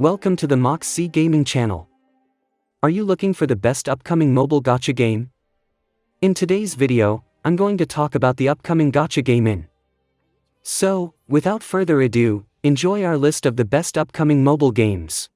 Welcome to the MokzZ Gaming Channel. Are you looking for the best upcoming mobile gacha game? In today's video, I'm going to talk about the upcoming Gacha Gaming. So, without further ado, enjoy our list of the best upcoming mobile games.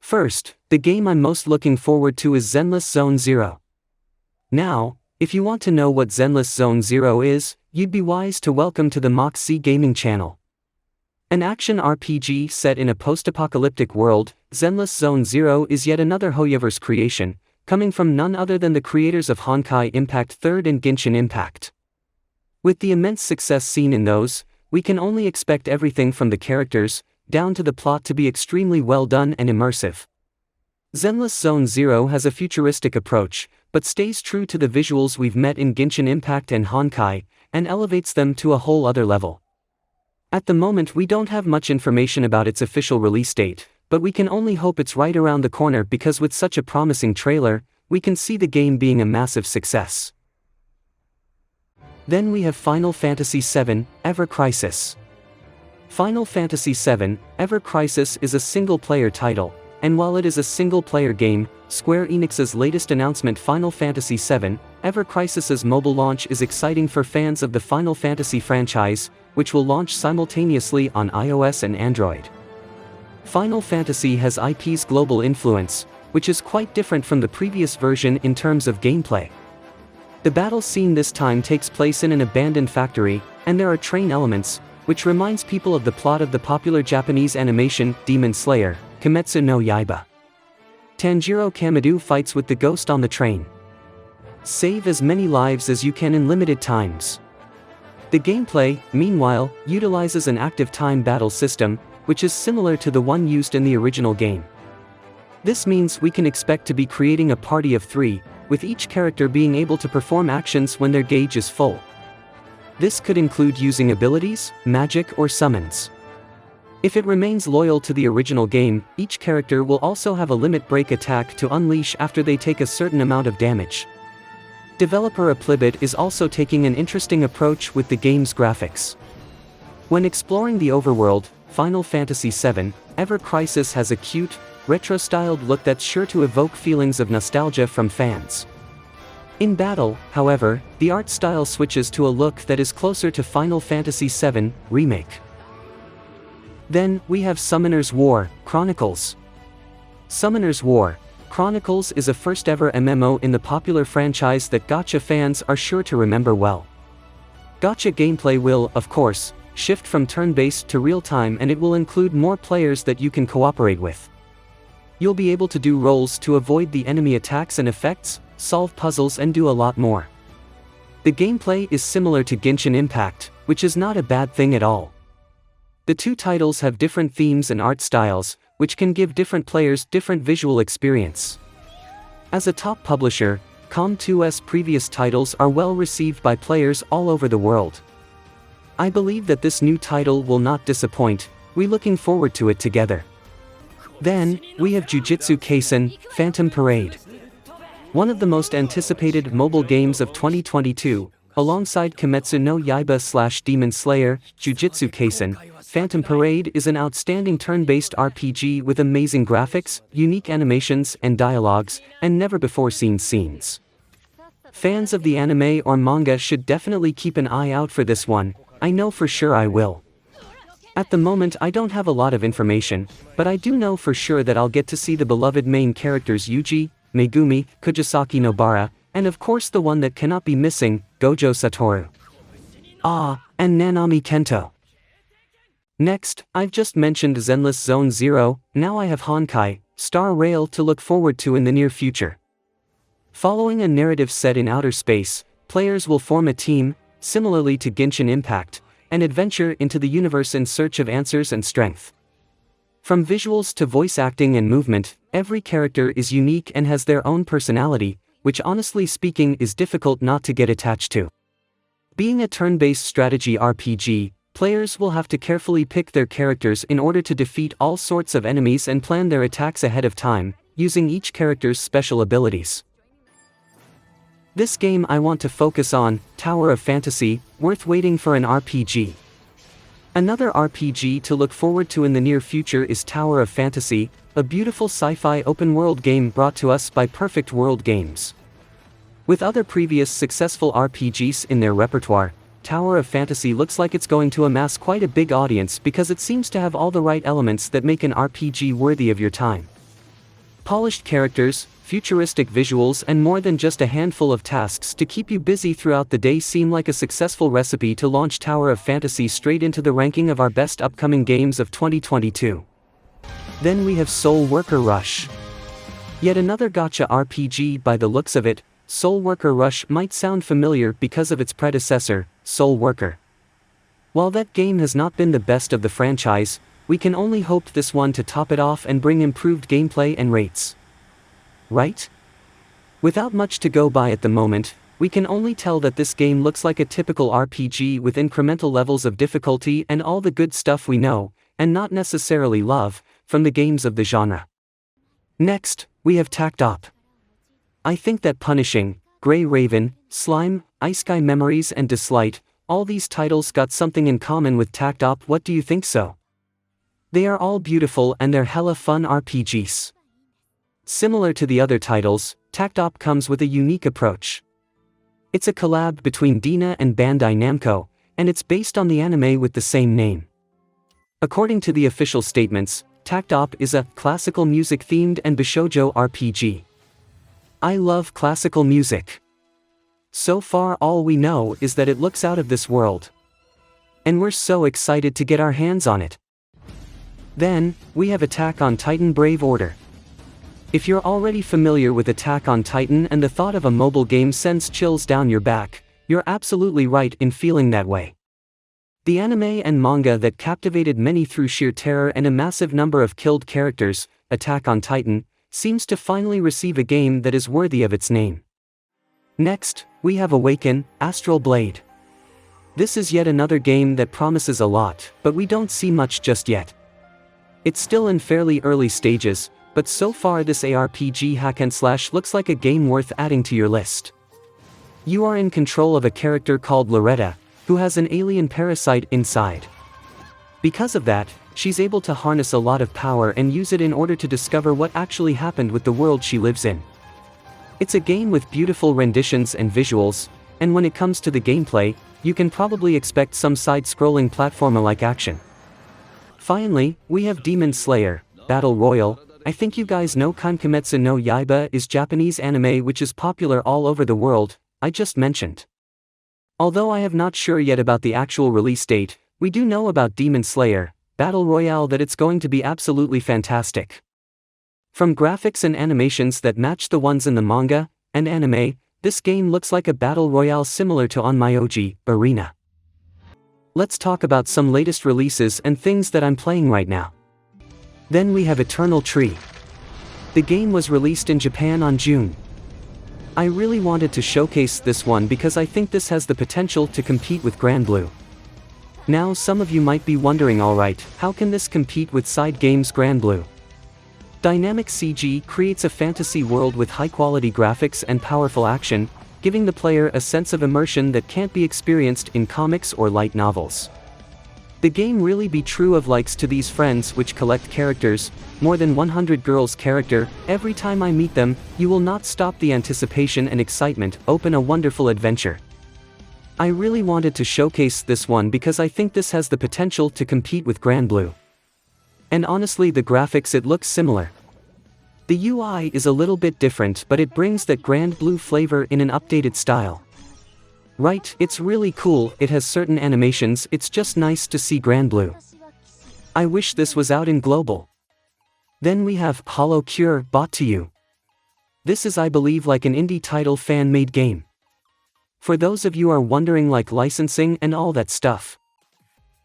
First, the game I'm most looking forward to is Zenless Zone Zero. Now, if you want to know what Zenless Zone Zero is, you'd be wise to welcome to the MokzZ Gaming Channel. An action RPG set in a post-apocalyptic world, Zenless Zone Zero is yet another Hoyoverse creation, coming from none other than the creators of Honkai Impact 3rd and Genshin Impact. With the immense success seen in those, we can only expect everything from the characters, down to the plot to be extremely well done and immersive. Zenless Zone Zero has a futuristic approach, but stays true to the visuals we've met in Genshin Impact and Honkai, and elevates them to a whole other level. At the moment we don't have much information about its official release date, but we can only hope it's right around the corner because with such a promising trailer, we can see the game being a massive success. Then we have Final Fantasy VII, Ever Crisis. Final Fantasy VII, Ever Crisis is a single-player title, and while it is a single-player game, Square Enix's latest announcement Final Fantasy VII, Ever Crisis's mobile launch is exciting for fans of the Final Fantasy franchise, which will launch simultaneously on iOS and Android. Final Fantasy has IP's global influence, which is quite different from the previous version in terms of gameplay. The battle scene this time takes place in an abandoned factory, and there are train elements, which reminds people of the plot of the popular Japanese animation Demon Slayer, Kimetsu no Yaiba. Tanjiro Kamado fights with the ghost on the train. Save as many lives as you can in limited times. The gameplay, meanwhile, utilizes an active time battle system, which is similar to the one used in the original game. This means we can expect to be creating a party of 3, with each character being able to perform actions when their gauge is full. This could include using abilities, magic or summons. If it remains loyal to the original game, each character will also have a limit break attack to unleash after they take a certain amount of damage. Developer Aplibit is also taking an interesting approach with the game's graphics. When exploring the overworld, Final Fantasy VII, Ever Crisis has a cute, retro-styled look that's sure to evoke feelings of nostalgia from fans. In battle, however, the art style switches to a look that is closer to Final Fantasy VII Remake. Then, we have Summoner's War, Chronicles. Summoner's War, Chronicles is a first-ever MMO in the popular franchise that gacha fans are sure to remember well. Gacha gameplay will, of course, shift from turn-based to real-time, and it will include more players that you can cooperate with. You'll be able to do roles to avoid the enemy attacks and effects, solve puzzles and do a lot more. The gameplay is similar to Genshin Impact, which is not a bad thing at all. The two titles have different themes and art styles, which can give different players different visual experience. As a top publisher, Com2's previous titles are well received by players all over the world. I believe that this new title will not disappoint. We're looking forward to it together. Then, we have Jujutsu Kaisen, Phantom Parade. One of the most anticipated mobile games of 2022, alongside Kimetsu no Yaiba / Demon Slayer, Jujutsu Kaisen, Phantom Parade is an outstanding turn-based RPG with amazing graphics, unique animations and dialogues, and never-before-seen scenes. Fans of the anime or manga should definitely keep an eye out for this one. I know for sure I will. At the moment I don't have a lot of information, but I do know for sure that I'll get to see the beloved main characters Yuji, Megumi, Kujisaki Nobara, and of course the one that cannot be missing, Gojo Satoru. And Nanami Kento. Next, I've just mentioned Zenless Zone Zero, now I have Honkai, Star Rail to look forward to in the near future. Following a narrative set in outer space, players will form a team, similarly to Genshin Impact, and adventure into the universe in search of answers and strength. From visuals to voice acting and movement, every character is unique and has their own personality, which honestly speaking is difficult not to get attached to. Being a turn-based strategy RPG, players will have to carefully pick their characters in order to defeat all sorts of enemies and plan their attacks ahead of time, using each character's special abilities. This game I want to focus on, Tower of Fantasy, worth waiting for an RPG. Another RPG to look forward to in the near future is Tower of Fantasy, a beautiful sci-fi open-world game brought to us by Perfect World Games. With other previous successful RPGs in their repertoire, Tower of Fantasy looks like it's going to amass quite a big audience because it seems to have all the right elements that make an RPG worthy of your time. Polished characters, futuristic visuals, and more than just a handful of tasks to keep you busy throughout the day seem like a successful recipe to launch Tower of Fantasy straight into the ranking of our best upcoming games of 2022. Then we have Soul Worker Rush. Yet another gacha RPG by the looks of it. Soul Worker Rush might sound familiar because of its predecessor, Soul Worker. While that game has not been the best of the franchise, we can only hope this one to top it off and bring improved gameplay and rates. Right? Without much to go by at the moment, we can only tell that this game looks like a typical RPG with incremental levels of difficulty and all the good stuff we know, and not necessarily love, from the games of the genre. Next, we have Tacked Up. I think that Punishing, Grey Raven, Slime, Ice Sky Memories and Dislight, all these titles got something in common with Tacked Up. What do you think so? They are all beautiful and they're hella fun RPGs. Similar to the other titles, Tacked Up comes with a unique approach. It's a collab between Dina and Bandai Namco, and it's based on the anime with the same name. According to the official statements, Tacked Up is a classical music-themed and bishoujo RPG. I love classical music. So far all we know is that it looks out of this world. And we're so excited to get our hands on it. Then, we have Attack on Titan Brave Order. If you're already familiar with Attack on Titan and the thought of a mobile game sends chills down your back, you're absolutely right in feeling that way. The anime and manga that captivated many through sheer terror and a massive number of killed characters, Attack on Titan, seems to finally receive a game that is worthy of its name. Next, we have Awaken, Astral Blade. This is yet another game that promises a lot, but we don't see much just yet. It's still in fairly early stages, but so far this ARPG hack-and-slash looks like a game worth adding to your list. You are in control of a character called Loretta, who has an alien parasite inside. Because of that, she's able to harness a lot of power and use it in order to discover what actually happened with the world she lives in. It's a game with beautiful renditions and visuals, and when it comes to the gameplay, you can probably expect some side-scrolling platformer-like action. Finally, we have Demon Slayer, Battle Royale. I think you guys know Kankametsu no Yaiba is Japanese anime which is popular all over the world, I just mentioned. Although I have not sure yet about the actual release date, we do know about Demon Slayer, Battle Royale that it's going to be absolutely fantastic. From graphics and animations that match the ones in the manga and anime, this game looks like a battle royale similar to Onmyoji Arena. Let's talk about some latest releases and things that I'm playing right now. Then we have Eternal Tree. The game was released in Japan on June. I really wanted to showcase this one because I think this has the potential to compete with Granblue. Now some of you might be wondering, alright, how can this compete with side games Granblue? Dynamic CG creates a fantasy world with high-quality graphics and powerful action, giving the player a sense of immersion that can't be experienced in comics or light novels. The game really be true of likes to these friends which collect characters, more than 100 girls character, every time I meet them, you will not stop the anticipation and excitement, open a wonderful adventure. I really wanted to showcase this one because I think this has the potential to compete with Granblue. And honestly the graphics it looks similar. The UI is a little bit different but it brings that Granblue flavor in an updated style. Right, it's really cool, it has certain animations, it's just nice to see Granblue. I wish this was out in global. Then we have Hollow Cure Bought to You. This is I believe like an indie title fan-made game. For those of you are wondering like licensing and all that stuff.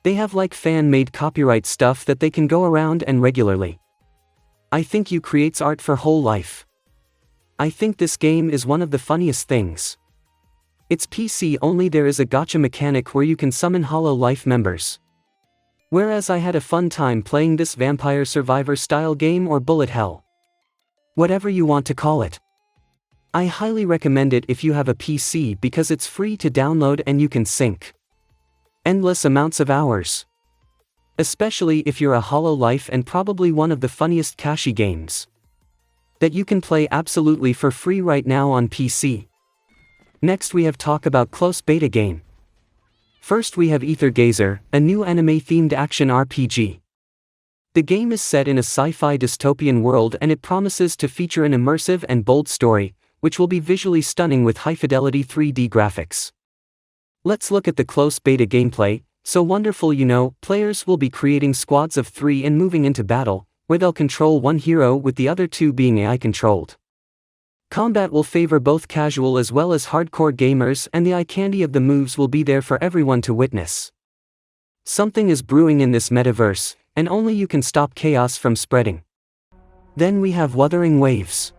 They have like fan-made copyright stuff that they can go around and regularly. I think you creates art for whole life. I think this game is one of the funniest things. It's PC only, there is a gacha mechanic where you can summon Hollow Life members. Whereas I had a fun time playing this Vampire Survivor style game or bullet hell. Whatever you want to call it. I highly recommend it if you have a PC because it's free to download and you can sink endless amounts of hours. especially if you're a Hollow Life and probably one of the funniest Gacha games that you can play absolutely for free right now on PC. Next we have talk about close beta game. First we have Ether Gazer, a new anime-themed action RPG. The game is set in a sci-fi dystopian world and it promises to feature an immersive and bold story, which will be visually stunning with high-fidelity 3D graphics. Let's look at the close beta gameplay. So wonderful, players will be creating squads of 3 and moving into battle, where they'll control one hero with the other 2 being AI-controlled. Combat will favor both casual as well as hardcore gamers, and the eye candy of the moves will be there for everyone to witness. Something is brewing in this metaverse, and only you can stop chaos from spreading. Then we have Wuthering Waves,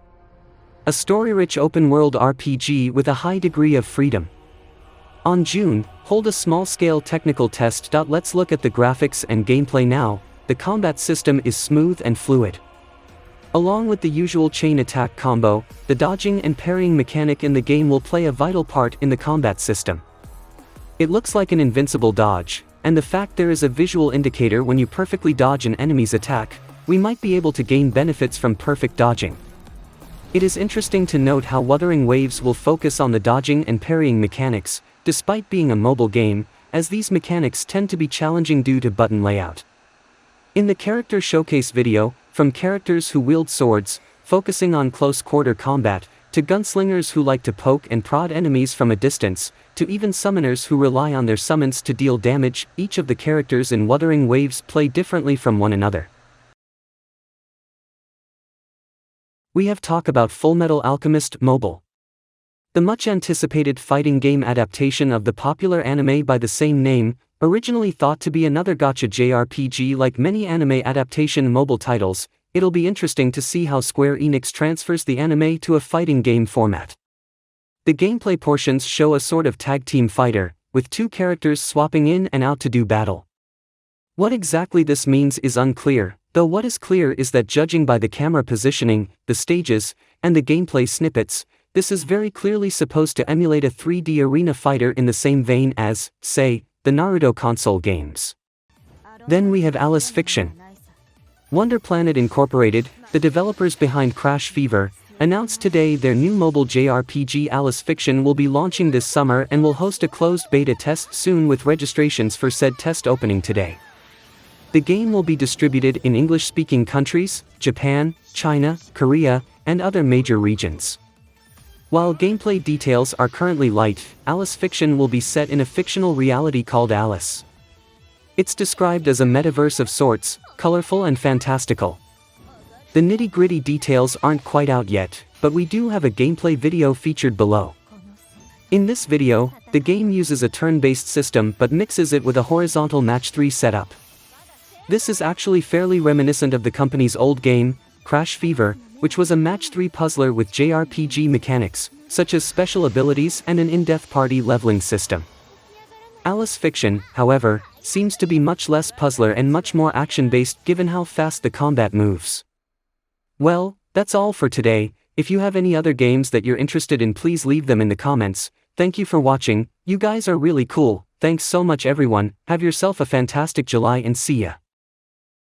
a story-rich open-world RPG with a high degree of freedom. On June, hold a small-scale technical test. Let's look at the graphics and gameplay now. The combat system is smooth and fluid. Along with the usual chain attack combo, the dodging and parrying mechanic in the game will play a vital part in the combat system. It looks like an invincible dodge, and the fact there is a visual indicator when you perfectly dodge an enemy's attack, we might be able to gain benefits from perfect dodging. It is interesting to note how Wuthering Waves will focus on the dodging and parrying mechanics, despite being a mobile game, as these mechanics tend to be challenging due to button layout. In the character showcase video, from characters who wield swords, focusing on close-quarter combat, to gunslingers who like to poke and prod enemies from a distance, to even summoners who rely on their summons to deal damage, each of the characters in Wuthering Waves play differently from one another. We have talk about Fullmetal Alchemist Mobile. The much-anticipated fighting game adaptation of the popular anime by the same name, originally thought to be another gacha JRPG like many anime adaptation mobile titles, it'll be interesting to see how Square Enix transfers the anime to a fighting game format. The gameplay portions show a sort of tag team fighter, with 2 characters swapping in and out to do battle. What exactly this means is unclear, though what is clear is that judging by the camera positioning, the stages, and the gameplay snippets, this is very clearly supposed to emulate a 3D arena fighter in the same vein as, say, the Naruto console games. Then we have Alice Fiction. Wonder Planet Incorporated, the developers behind Crash Fever, announced today their new mobile JRPG Alice Fiction will be launching this summer and will host a closed beta test soon with registrations for said test opening today. The game will be distributed in English-speaking countries, Japan, China, Korea, and other major regions. While gameplay details are currently light, Alice Fiction will be set in a fictional reality called Alice. It's described as a metaverse of sorts, colorful and fantastical. The nitty-gritty details aren't quite out yet, but we do have a gameplay video featured below. In this video, the game uses a turn-based system but mixes it with a horizontal match 3 setup. This is actually fairly reminiscent of the company's old game, Crash Fever, which was a match 3 puzzler with JRPG mechanics, such as special abilities and an in-depth party leveling system. Alice Fiction, however, seems to be much less puzzler and much more action-based given how fast the combat moves. Well, that's all for today. If you have any other games that you're interested in, please leave them in the comments. Thank you for watching, you guys are really cool. Thanks so much everyone, have yourself a fantastic July and see ya.